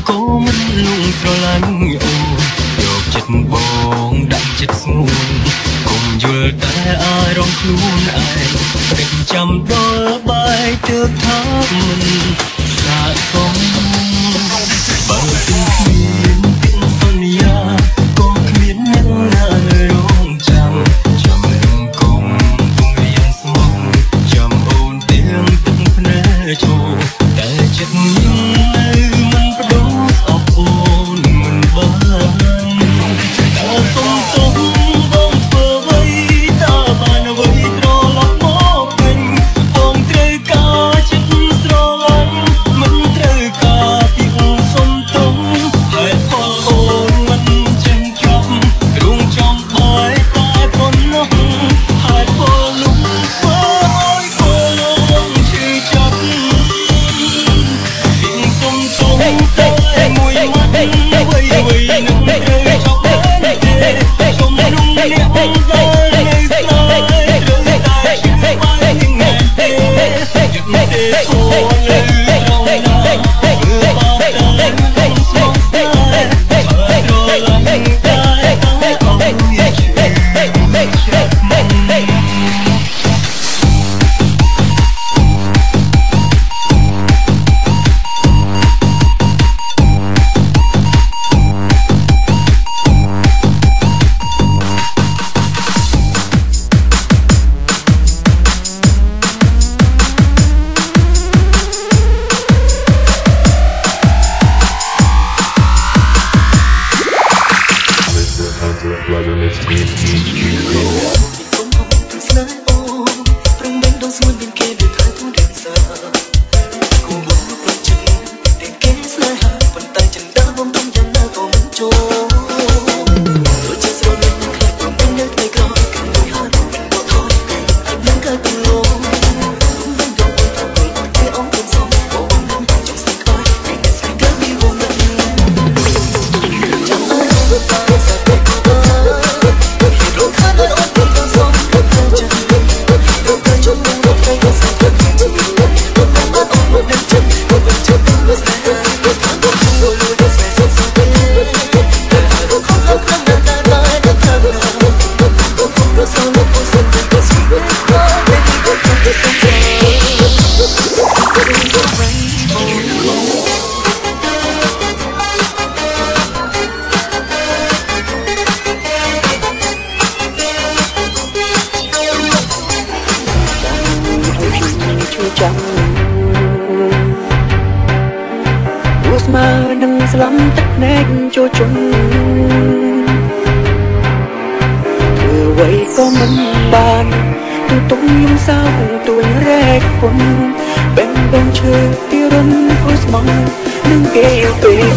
ក៏មិនលងស្រឡាញ់អូនយកចិត្តបងដាក់ចិត្តស្ងួនកុំយល់តែអារម្មណ៍ខ្លួនឯងព្រឹកចាំដល់បាយទើបថាមិនសាកសមបើពីគ្មានពីសន្យាក៏គ្មានអ្នកណារងចាំចាំរំកុំពងរៀនស្មោះចាំអូនទាំងទឹកភ្នែកឈោតែចិត្តញឹមនៅមិនបដូរស្អប់អូនមិនបានតែសុំទុំបងធ្វើអ្វីតើបានអ្វីត្រឡប់មកវិញបងត្រូវការចិត្តស្រឡាញ់មិនត្រូវការពីអូនសុំទុំហើយផលអូនមិនចេញចប់រងចំបាយតែប៉ុណ្ណោះហើយផលលុបធ្វើឲ្យកូនឈឺចាប់សុំទុំតែមួយម៉ាត់អ្វីនឹងត្រូវចប់បានទេសុំរុំអ្នកបងដល់នៅស្លាយត្រូវតែជឿបាននឹងទេចិត្តទេអូនលើត្រង់ណាធ្វើបាបតែមិនស្មោះស្នេហ៍បើត្រឡាញ់តែต้องអស់ជាចិត្តស្លំទឹកភ្នែកចូលជុំធ្វើអ្វីក៏មិនបានទូទុំយំសៅទួញរែកពុនបែងបងឈើពីរុនព្រោះស្មងនឹងគេពេក